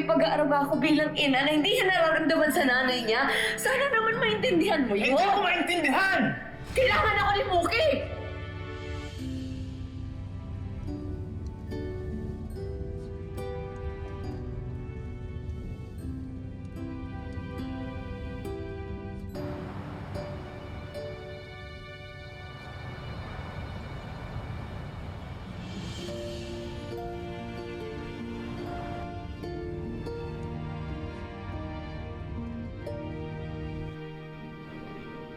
yung pag-aaraba ko bilang ina na hindi niya nararamdaman sa nanay niya. Sana naman maintindihan mo yun. Hindi ako maintindihan! Kailangan ako ni Mookie!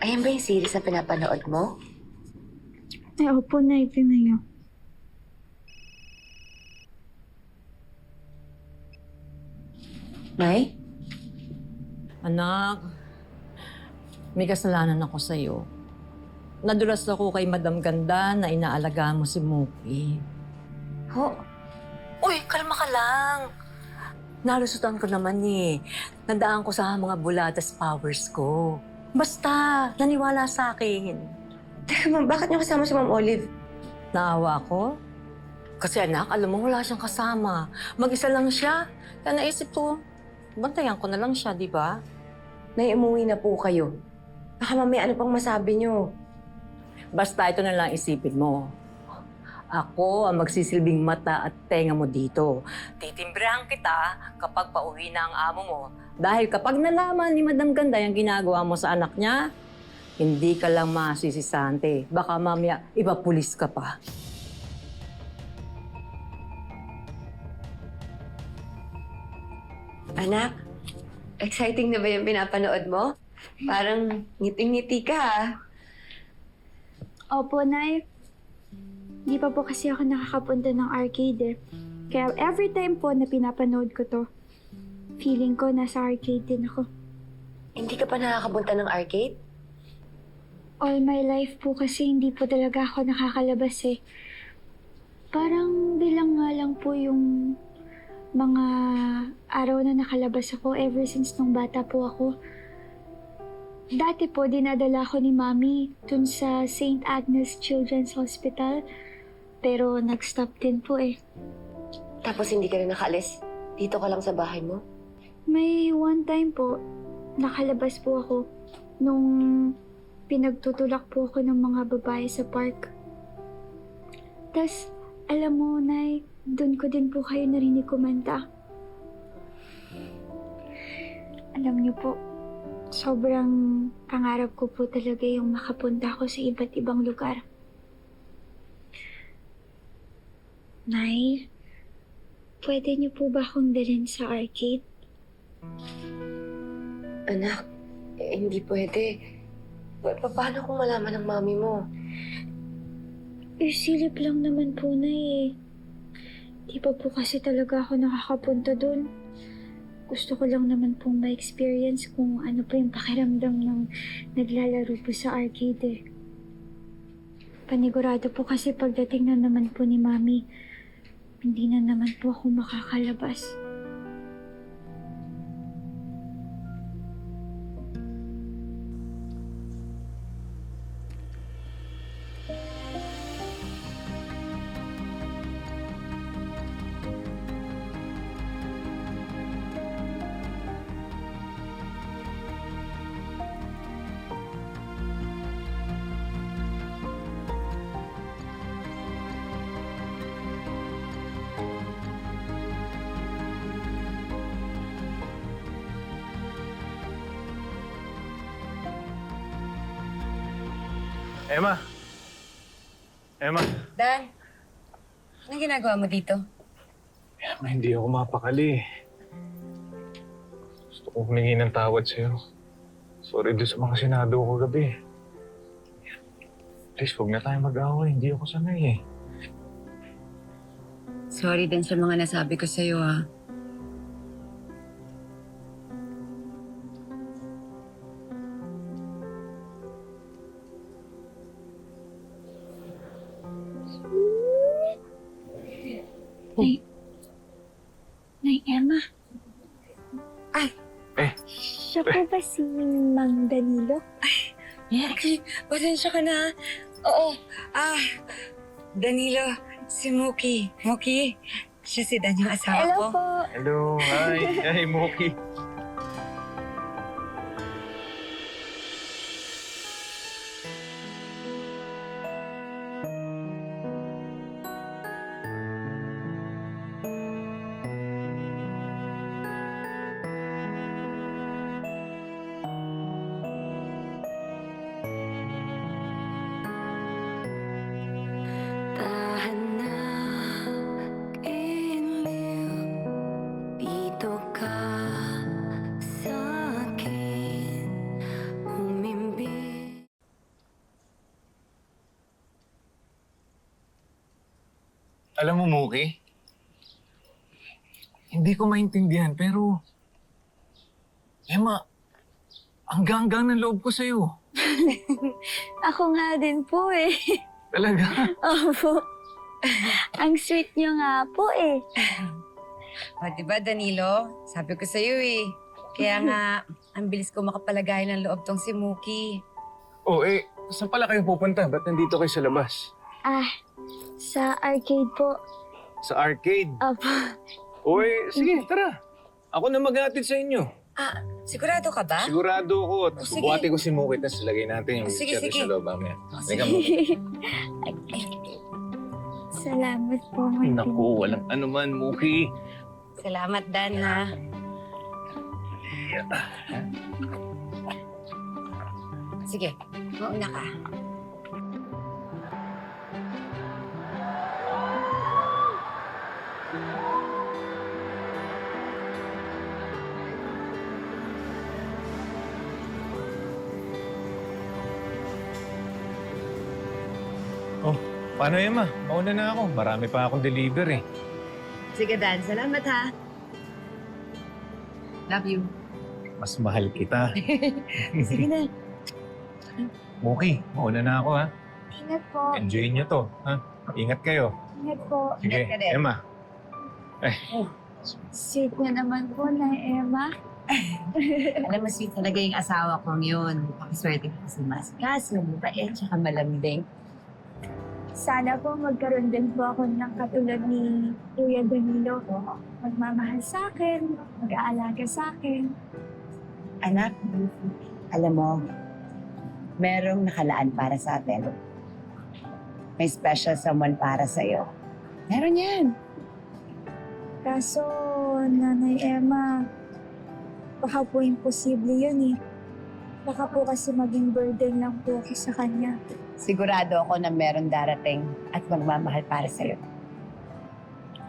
Ayan ba yung series na pinapanood mo? Ay, opo, Nay. Tingnan niyo. Nay? Anak, may kasalanan ako sa'yo. Nadulas ako kay Madam Ganda na inaalagaan mo si Mookie. Ho? Uy, kalma ka lang. Nalusutan ko naman eh. Nandaan ko sa mga buladas powers ko. Basta, naniwala sa akin. Teka, Ma'am, bakit niyo kasama si Ma'am Olive? Naawa ko. Kasi anak, alam mo, wala siyang kasama. Mag-isa lang siya. Kaya naisip ko, bantayan ko na lang siya, di ba? Nay, umuwi na po kayo. Baka mamaya ano pang masabi niyo. Basta ito na lang isipin mo. Ako ang magsisilbing mata at tenga mo dito. Titimbrahan kita kapag pauwi na ang amo mo. Dahil kapag nalaman ni Madam Ganda yung ginagawa mo sa anak niya, hindi ka lang masisisante. Baka mamaya ipapulis ka pa. Anak, exciting na ba yung pinapanood mo? Parang ngiting-ngiti ka, ha? Opo, Nay. Di pa po kasi ako nakakapunta ng arcade eh. Kaya every time po na pinapanood ko to, feeling ko nasa arcade din ako. Hindi ka pa nakakapunta ng arcade? All my life po kasi hindi po talaga ako nakakalabas eh. Parang bilang nga lang po yung mga araw na nakalabas ako ever since nung bata po ako. Dati po, dinadala ko ni Mami dun sa St. Agnes Children's Hospital. Pero nag-stop din po eh. Tapos hindi ka rin nakaalis? Dito ka lang sa bahay mo? May one time po, nakalabas po ako nung pinagtutulak po ako ng mga babae sa park. Tas, alam mo, Nay, dun ko din po kayo narinig kumanta. Alam niyo po, sobrang pangarap ko po talaga yung makapunta ako sa iba't ibang lugar. Nay, pwede niyo po ba akong dalhin sa arcade? Anak, hindi pwede. Paano kung malaman ng mami mo? Silip lang naman po, Nay eh. Di pa po kasi talaga ako nakakapunta dun. Gusto ko lang naman pong ma-experience kung ano po yung pakiramdam ng naglalaro po sa arcade eh. Panigurado po kasi pagdating na naman po ni Mami, hindi na naman po ako makakalabas. Emma! Emma! Dan, anong ginagawa mo dito? Emma, hindi ako mapakali. Gusto kong humingi ng tawad sa'yo. Sorry doon sa mga sinabi ko kagabi. Please, huwag na tayo mag-away. Hindi ako sanay eh. Sorry din sa mga nasabi ko sa'yo, ha. Nay Emma. Ay! Siya po ba si Mang Danilo? Yes. Pasensya ka na. Oo. Danilo, si Mookie. Mookie, Siya si Dan, yung asawa Hello ko. po. Hello, hi. Hi, Moki. Tahan na, inlim, dito ka sa akin, umimbing. Alam mo, Moki, hindi ko maintindihan, pero... Emma, ang ganggang ng loob ko sa'yo. Ako nga din po eh. Talaga? Opo. Ang sweet niyo nga po eh. O, diba, Danilo? Sabi ko sa'yo eh. Kaya nga, ang bilis ko makapalagay ng loob tong si Mookie. Oh, saan pala kayo pupunta? Ba't nandito kayo sa labas? Ah, sa arcade po. Sa arcade? Opo. Sige, tara. Ako na mag-aatid sa inyo. Sigurado ka ba? Sigurado ako. Tapos Sige. bubuhati ko si Moki, tapos lagay natin yung Sige, wheelchair sige. sa loob. Mamaya. Sige. Teka, Moki. Salamat po, Martin. Naku, walang anuman, Moki. Salamat, Dan, ha? Sige, mauna ka. Paano, Emma? Mauna na ako. Marami pa akong deliver eh. Sige, Dan. Salamat, ha? Love you. Mas mahal kita. Sige na. Moki, mauna na ako ha. Ingat po. Enjoy nyo to. Ha? Ingat kayo. Ingat po. Sige, Ingat ka din. Emma. Sweet niyo naman po na Emma. Alam mo, sweet talaga yung asawa kong yun. Pakiswerte ko si Mas. Kaso, mabait tsaka malambing. Sana po magkaroon din po ako ng katulad ni Kuya Danilo. Magmamahal sa akin, mag-aalaga sa akin. Anak, alam mo, merong nakalaan para sa atin. May special someone para sa'yo. Meron yan. Kaso, Nanay Emma, baka po imposible yun eh. Baka po kasi maging burden lang po ako sa kanya. Sigurado ako na meron darating at magmamahal para sa'yo.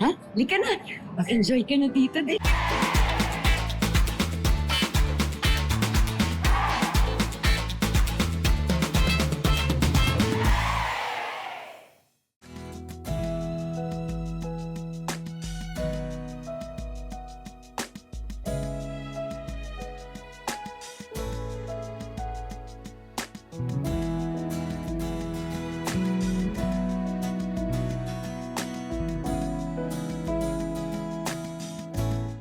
Ha? Lika na! Mag-enjoy ka na dito, din.